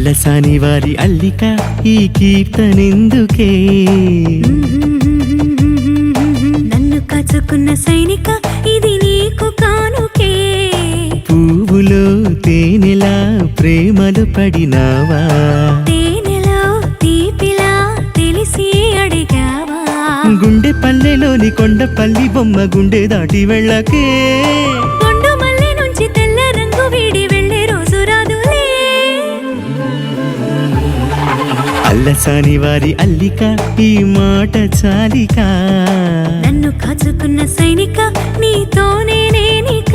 అల్లసాని వారి అల్లిక ఈ కీర్తనెందుకే నన్ను కాచుకున్న సైనిక ఇది నీకు కానుకే పువ్వులో తేనెలా ప్రేమలు పడినావా తేనెలో తీపిలా తెలిసి అడిగావా గుండె పల్లెలోని కొండపల్లి బొమ్మ గుండె దాటి వెళ్ళకే కొండు మల్లె నుంచి తెల్ల రంగు వీడి వెళ్ళే రోజు రాదులే అల్లసాని వారి అల్లిక ఈ మాట చాలిక నన్ను కాచుకున్న సైనిక నీతోనే నేనిక